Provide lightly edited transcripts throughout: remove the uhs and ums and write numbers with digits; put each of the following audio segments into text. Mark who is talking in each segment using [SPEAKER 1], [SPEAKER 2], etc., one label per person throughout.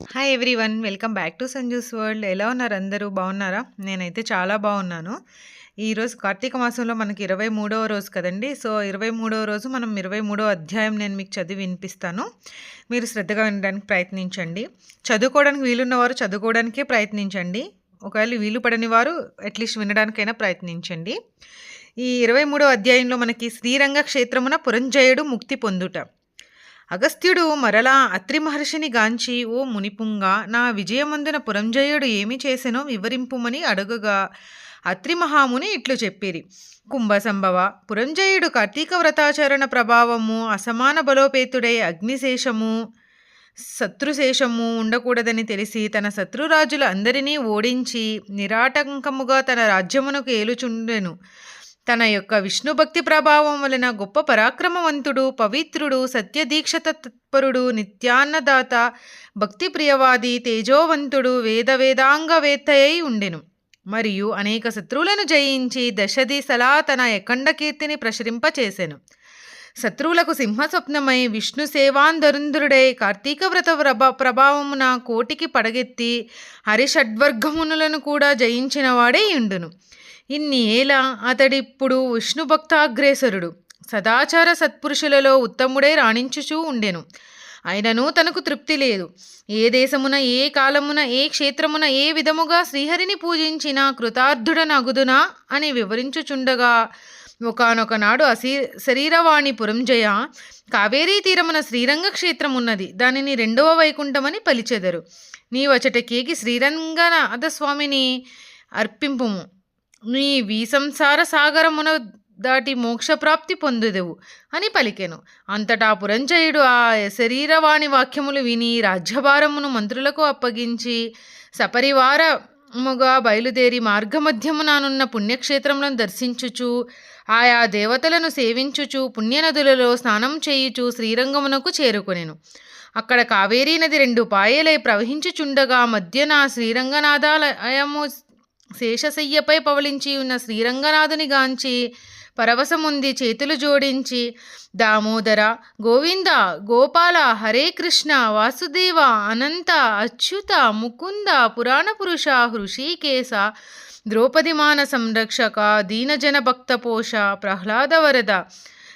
[SPEAKER 1] Hi everyone, welcome back to Sanju's world. ఎలా ఉన్నారు? అందరూ బాగున్నారా? నేనైతే చాలా బాగున్నాను. ఈరోజు కార్తీక మాసంలో మనకి 23వ రోజు కదండి. సో 23వ రోజు మనం 23వ అధ్యాయం నేను మీకు చదివి వినిపిస్తాను. మీరు శ్రద్ధగా వినడానికి ప్రయత్నించండి. చదువుకోవడానికి వీలున్నవారు చదువుకోవడానికే ప్రయత్నించండి. ఒకవేళ వీలు పడని వారు అట్లీస్ట్ వినడానికైనా ప్రయత్నించండి. ఈ 23వ అధ్యాయంలో మనకి శ్రీరంగ క్షేత్రమున పురంజయుడు ముక్తి పొందుట. అగస్త్యుడు మరలా అత్రి మహర్షిని గాంచి, ఓ మునిపుంగా, నా విజయమందున పురంజయుడు ఏమి చేసెనో వివరింపుమని అడుగగా అత్రి మహాముని ఇట్లు చెప్పిరి. కుంభసంభవ, పురంజయుడు కార్తీక వ్రతాచరణ ప్రభావము అసమాన బలోపేతుడై అగ్నిశేషము శత్రుశేషము ఉండకూడదని తెలిసి తన శత్రురాజుల అందరినీ ఓడించి నిరాటంకముగా తన రాజ్యమునకు ఏలుచుండెను. తన యొక్క విష్ణుభక్తి ప్రభావం వలన గొప్ప పరాక్రమవంతుడు, పవిత్రుడు, సత్యదీక్ష తత్పరుడు, నిత్యాన్నదాత, భక్తి ప్రియవాది, తేజోవంతుడు, వేదాంగవేత్తయై ఉండెను. మరియు అనేక శత్రువులను జయించి దశదిశలా తన యఖండ కీర్తిని ప్రసరింపచేసెను. శత్రువులకు సింహస్వప్నమై విష్ణు సేవాంధరుంధరుడై కార్తీక వ్రత ప్రభావమున కోటికి పడగెత్తి హరిషడ్వర్గమునులను కూడా జయించిన వాడే ఇండును. ఇన్ని ఏల అతడిప్పుడు విష్ణు భక్తాగ్రేసరుడు, సదాచార సత్పురుషులలో ఉత్తముడై రాణించుచూ ఉండెను. అయినను తనకు తృప్తి లేదు. ఏ దేశమున, ఏ కాలమున, ఏ క్షేత్రమున ఏ విధముగా శ్రీహరిని పూజించిన కృతార్థుడనగుదునా అని వివరించుచుండగా ఒకనొక నాడు శరీరవాణి పురంజయ, కావేరీ తీరమున శ్రీరంగ క్షేత్రమున్నది, దానిని 2వ వైకుంఠమని పలిచెదరు. నీవచటకేగి శ్రీరంగనాథ స్వామిని అర్పింపుము. నీ వీసంసార సాగరమున దాటి మోక్షప్రాప్తి పొందుదెవు అని పలికెను. అంతటా పురంజయుడు ఆ శరీరవాణి వాక్యములు విని రాజ్యభారమును మంత్రులకు అప్పగించి సపరివారముగా బయలుదేరి మార్గమధ్యమునానున్న పుణ్యక్షేత్రములను దర్శించుచు ఆయా దేవతలను సేవించుచు పుణ్యనదులలో స్నానం చేయుచు శ్రీరంగమునకు చేరుకొనెను. అక్కడ కావేరీ నది 2 పాయలై ప్రవహించుచుండగా మధ్యన శ్రీరంగనాథాలయము శేషశయ్యపై పవలించి ఉన్న శ్రీరంగనాథుని గాంచి పరవశముంది చేతులు జోడించి, దామోదర, గోవింద, గోపాల, హరే కృష్ణ, వాసుదేవ, అనంత, అచ్యుత, ముకుంద, పురాణపురుష, హృషీకేశ, ద్రౌపదిమాన సంరక్షక, దీనజన భక్తపోష, ప్రహ్లాదవరద,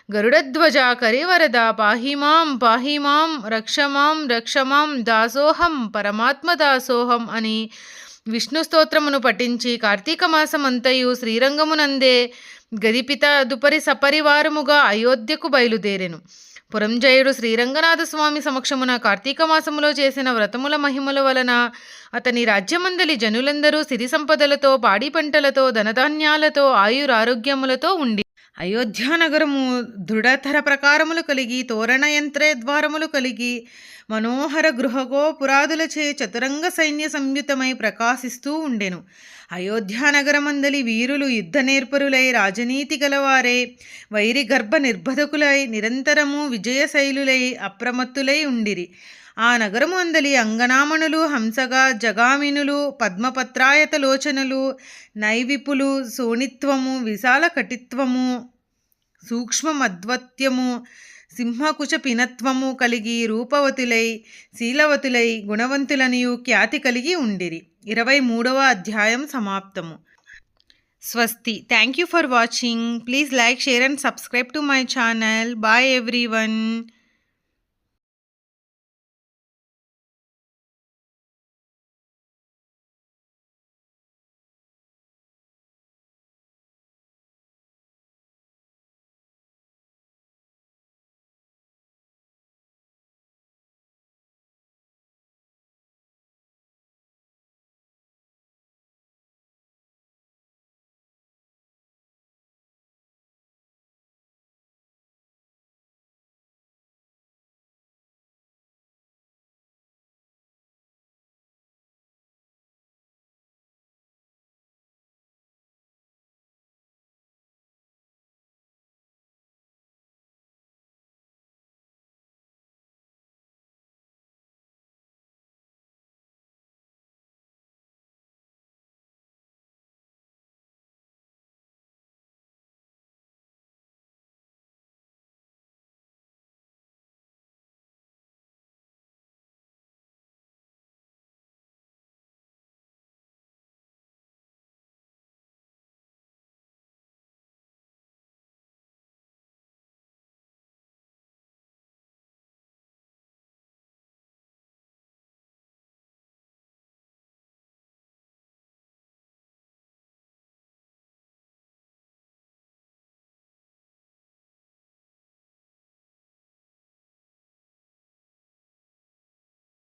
[SPEAKER 1] గరుడధ్వజ, కరివరద, పాహిమాం రక్షమాం దాసోహం పరమాత్మదాసోహం అని విష్ణు స్తోత్రమును పఠించి కార్తీక మాసమంతయు శ్రీరంగమునందే గదిపిత దుపరి సపరివారముగా అయోధ్యకు బయలుదేరెను. పురంజయుడు శ్రీరంగనాథ స్వామి సమక్షమున కార్తీక మాసములో చేసిన వ్రతముల మహిమల వలన అతని రాజ్యమందలి జనులందరూ సిరి సంపదలతో, పాడి పంటలతో, ధనధాన్యాలతో, ఆయురారోగ్యములతో ఉండి అయోధ్యానగరము దృఢతర ప్రకారములు కలిగి, తోరణ యంత్ర ద్వారములు కలిగి, మనోహర గృహగోపురాదులచే చతురంగ సైన్య సంయుతమై ప్రకాశిస్తూ ఉండెను. అయోధ్యానగరమందలి వీరులు యుద్ధ నేర్పరులై, రాజనీతి గలవారై, వైరి గర్భ నిర్బధకులై, నిరంతరము విజయశైలులై, అప్రమత్తులై ఉండిరి. ఆ నగరము అందలి అంగనామణులు, హంసగా జగామినులు, పద్మపత్రాయత లోచనలు, నైవిపులు, శోణిత్వము, విశాల కటిత్వము, సూక్ష్మ మధ్వత్యము, సింహకుచ పినత్వము కలిగి రూపవతులై, శీలవతులై, గుణవంతులనియు ఖ్యాతి కలిగి ఉండిరి. 23వ అధ్యాయం సమాప్తము. స్వస్తి. Thank you for watching. Please like, share and subscribe to my channel. Bye everyone.